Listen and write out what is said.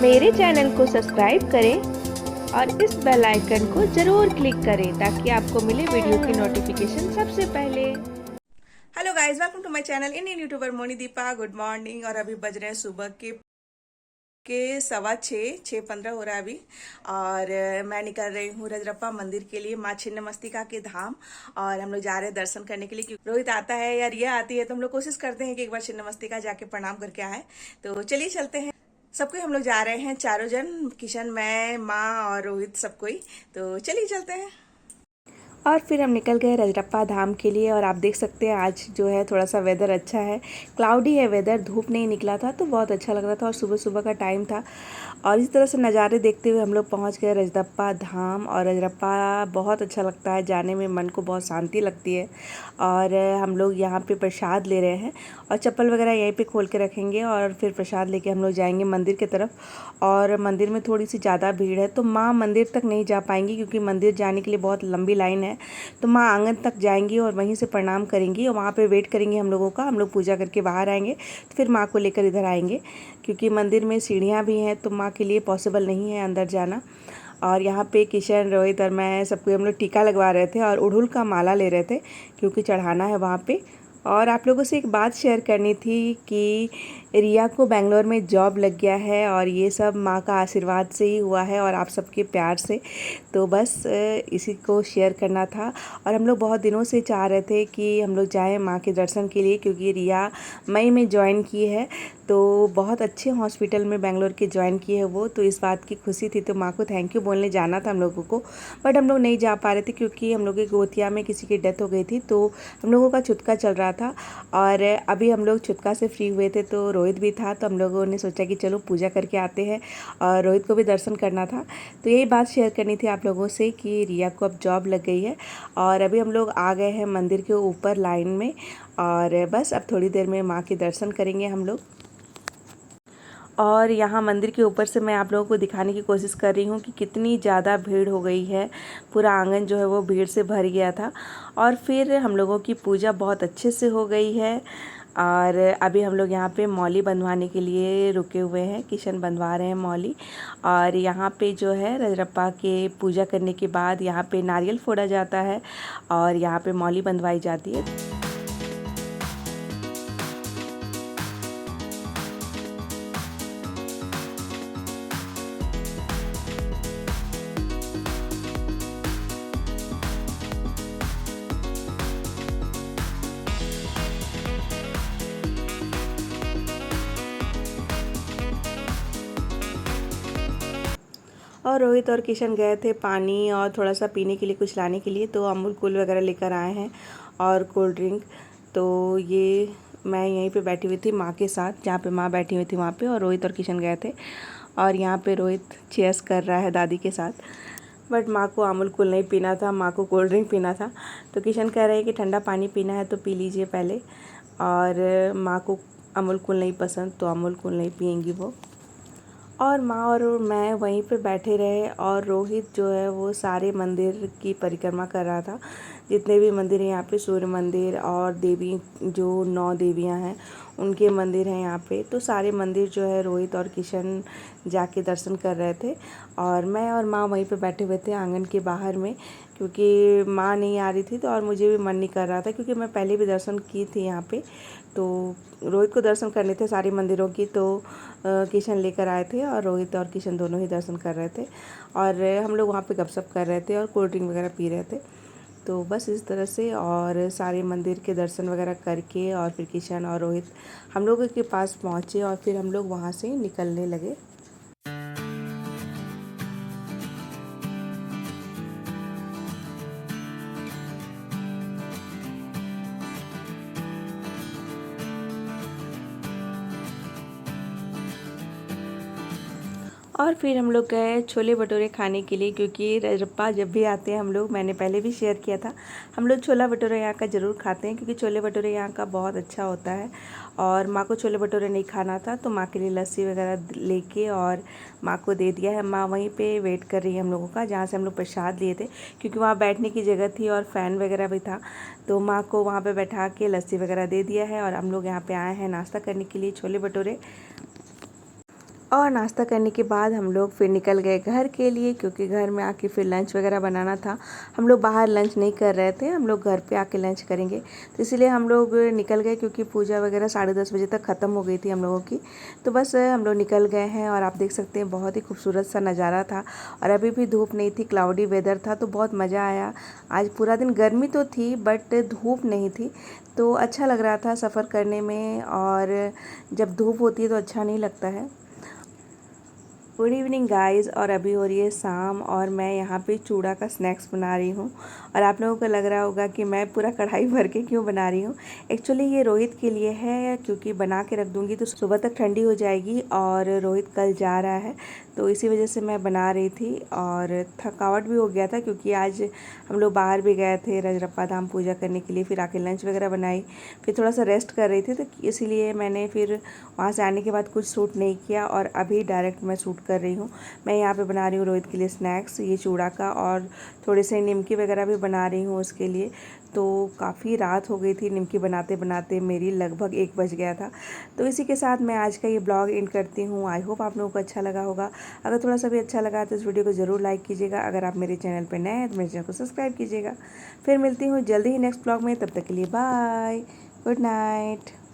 मेरे चैनल को सब्सक्राइब करें और इस बेल आइकन को ज़रूर क्लिक करें ताकि आपको मिले वीडियो की नोटिफिकेशन सबसे पहले। Hello guys, welcome to my channel Indian YouTuber Moni Deepa. Good morning. और अभी बज रहे हैं सुबह के 6:15 हो रहा है अभी। और मैं निकल रही हूँ रजरप्पा मंदिर के लिए, माँ छिन्नमस्तिका के धाम। और हम लोग जा रहे हैं दर्शन करने के लिए, क्योंकि रोहित आता है या रिया आती है तो हम लोग कोशिश करते हैं कि एक बार छिन्नमस्तिका जाके प्रणाम करके आए। तो चलिए चलते हैं। सबको हम लोग जा रहे हैं, चारों जन, किशन, मैं, माँ और रोहित, सब कोई। तो चलिए चलते हैं। और फिर हम निकल गए रजरप्पा धाम के लिए। और आप देख सकते हैं आज जो है थोड़ा सा वेदर अच्छा है, क्लाउडी है वेदर, धूप नहीं निकला था तो बहुत अच्छा लग रहा था और सुबह सुबह का टाइम था। और इस तरह से नज़ारे देखते हुए हम लोग पहुंच गए रजरप्पा धाम। और रजरप्पा बहुत अच्छा लगता है, जाने में मन को बहुत शांति लगती है। और हम लोग यहाँ पे प्रसाद ले रहे हैं और चप्पल वगैरह यहीं पे खोल के रखेंगे और फिर प्रसाद लेके हम लोग जाएंगे मंदिर की तरफ। और मंदिर में थोड़ी सी ज़्यादा भीड़ है तो माँ मंदिर तक नहीं जा पाएंगी, क्योंकि मंदिर जाने के लिए बहुत लंबी लाइन है। तो माँ आंगन तक जाएंगी और वहीं से प्रणाम करेंगी और वहाँ पे वेट करेंगी हम लोगों का। हम लोग पूजा करके बाहर आएंगे तो फिर माँ को लेकर इधर आएंगे, क्योंकि मंदिर में सीढ़ियाँ भी हैं तो माँ के लिए पॉसिबल नहीं है अंदर जाना। और यहाँ पे किशन, रोहित और मैं सबको हम लोग टीका लगवा रहे थे और उड़हुल का माला ले रहे थे, क्योंकि चढ़ाना है वहाँ पे। और आप लोगों से एक बात शेयर करनी थी कि रिया को बेंगलोर में जॉब लग गया है और ये सब माँ का आशीर्वाद से ही हुआ है और आप सबके प्यार से। तो बस इसी को शेयर करना था। और हम लोग बहुत दिनों से चाह रहे थे कि हम लोग जाएं माँ के दर्शन के लिए, क्योंकि रिया मई में ज्वाइन की है तो बहुत अच्छे हॉस्पिटल में बेंगलोर के ज्वाइन की है वो। तो इस बात की खुशी थी तो माँ को थैंक यू बोलने जाना था हम लोगों को, बट हम लोग नहीं जा पा रहे थे क्योंकि हम लोग के गोतिया में किसी की डेथ हो गई थी तो हम लोगों का छुतका चल रहा था। और अभी हम लोग छुतका से फ्री हुए थे तो रोहित भी था, तो हम लोगों ने सोचा कि चलो पूजा करके आते हैं और रोहित को भी दर्शन करना था। तो यही बात शेयर करनी थी आप लोगों से कि रिया को अब जॉब लग गई है। और अभी हम लोग आ गए हैं मंदिर के ऊपर लाइन में और बस अब थोड़ी देर में माँ के दर्शन करेंगे हम लोग। और यहाँ मंदिर के ऊपर से मैं आप लोगों को दिखाने की कोशिश कर रही हूँ कि कितनी ज़्यादा भीड़ हो गई है। पूरा आंगन जो है वो भीड़ से भर गया था। और फिर हम लोगों की पूजा बहुत अच्छे से हो गई है। और अभी हम लोग यहाँ पे मौली बंधवाने के लिए रुके हुए हैं, किशन बंधवा रहे हैं मौली। और यहाँ पे जो है रजरप्पा के पूजा करने के बाद यहाँ पे नारियल फोड़ा जाता है और यहाँ पे मौली बंधवाई जाती है। और रोहित और किशन गए थे पानी और थोड़ा सा पीने के लिए कुछ लाने के लिए, तो अमूल कूल वगैरह लेकर आए हैं और कोल्ड ड्रिंक। तो ये मैं यहीं पे बैठी हुई थी माँ के साथ, जहाँ पे माँ बैठी हुई थी वहाँ पे, और रोहित और किशन गए थे। और यहाँ पे रोहित चेयर्स कर रहा है दादी के साथ, बट माँ को अमूल कूल नहीं पीना था, माँ को कोल्ड ड्रिंक पीना था। तो किशन कह रहे हैं कि ठंडा पानी पीना है तो पी लीजिए पहले, और माँ को अमूल कूल नहीं पसंद तो अमूल कूल नहीं पियेंगी वो। और माँ और मैं वहीं पे बैठे रहे और रोहित जो है वो सारे मंदिर की परिक्रमा कर रहा था। जितने भी मंदिर हैं यहाँ पे, सूर्य मंदिर और देवी जो 9 देवियाँ हैं उनके मंदिर हैं यहाँ पे, तो सारे मंदिर जो है रोहित और किशन जाके दर्शन कर रहे थे। और मैं और माँ वहीं पे बैठे हुए थे आंगन के बाहर में, क्योंकि माँ नहीं आ रही थी तो और मुझे भी मन नहीं कर रहा था, क्योंकि मैं पहले भी दर्शन की थी यहाँ पे। तो रोहित को दर्शन करने थे सारे मंदिरों की, तो किशन लेकर आए थे और रोहित और किशन दोनों ही दर्शन कर रहे थे। और हम लोग वहाँ पे गपशप कर रहे थे और कोल्ड ड्रिंक वगैरह पी रहे थे। तो बस इस तरह से और सारे मंदिर के दर्शन वगैरह करके और फिर किशन और रोहित हम लोगों के पास पहुँचे और फिर हम लोग वहाँ से निकलने लगे। और फिर हम लोग गए छोले भटूरे खाने के लिए, क्योंकि रजरप्पा जब भी आते हैं हम लोग, मैंने पहले भी शेयर किया था, हम लोग छोला भटूरे यहाँ का ज़रूर खाते हैं, क्योंकि छोले भटूरे यहाँ का बहुत अच्छा होता है। और माँ को छोले भटूरे नहीं खाना था तो माँ के लिए लस्सी वगैरह लेके और माँ को दे दिया है। माँ वहीं पे वेट कर रही है हम लोगों का, जहाँ से हम लोग प्रसाद लिए थे, क्योंकि वहाँ बैठने की जगह थी और फ़ैन वगैरह भी था। तो माँ को वहाँ पर बैठा के लस्सी वगैरह दे दिया है और हम लोग यहाँ पर आए हैं नाश्ता करने के लिए छोले भटूरे। और नाश्ता करने के बाद हम लोग फिर निकल गए घर के लिए, क्योंकि घर में आके फिर लंच वगैरह बनाना था। हम लोग बाहर लंच नहीं कर रहे थे, हम लोग घर पे आके लंच करेंगे, तो इसीलिए हम लोग निकल गए, क्योंकि पूजा वगैरह 10:30 बजे तक ख़त्म हो गई थी हम लोगों की। तो बस हम लोग निकल गए हैं और आप देख सकते हैं बहुत ही खूबसूरत सा नज़ारा था। और अभी भी धूप नहीं थी, क्लाउडी वेदर था, तो बहुत मज़ा आया। आज पूरा दिन गर्मी तो थी बट धूप नहीं थी, तो अच्छा लग रहा था सफ़र करने में। और जब धूप होती है तो अच्छा नहीं लगता है। गुड इवनिंग गाइस, और अभी हो रही है शाम और मैं यहाँ पे चूड़ा का स्नैक्स बना रही हूँ। और आप लोगों को लग रहा होगा कि मैं पूरा कढ़ाई भर के क्यों बना रही हूँ। एक्चुअली ये रोहित के लिए है, क्योंकि बना के रख दूँगी तो सुबह तक ठंडी हो जाएगी, और रोहित कल जा रहा है, तो इसी वजह से मैं बना रही थी। और थकावट भी हो गया था, क्योंकि आज हम लोग बाहर भी गए थे रजरप्पा धाम पूजा करने के लिए, फिर आके लंच वगैरह बनाई, फिर थोड़ा सा रेस्ट कर रही थी, तो इसीलिए मैंने फिर वहाँ से आने के बाद कुछ शूट नहीं किया, और अभी डायरेक्ट मैं शूट कर रही हूँ। मैं यहाँ पे बना रही हूँ रोहित के लिए स्नैक्स, ये चूड़ा का, और थोड़े से निमकी वगैरह भी बना रही हूँ उसके लिए। तो काफ़ी रात हो गई थी, निमकी बनाते बनाते मेरी लगभग 1 बज गया था। तो इसी के साथ मैं आज का ये ब्लॉग एंड करती हूँ। आई होप आप लोगों को अच्छा लगा होगा। अगर थोड़ा सा भी अच्छा लगा तो इस वीडियो को ज़रूर लाइक कीजिएगा। अगर आप मेरे चैनल पर नए हैं तो मेरे चैनल को सब्सक्राइब कीजिएगा। फिर मिलती हूँ जल्दी ही नेक्स्ट ब्लॉग में, तब तक के लिए बाय, गुड नाइट।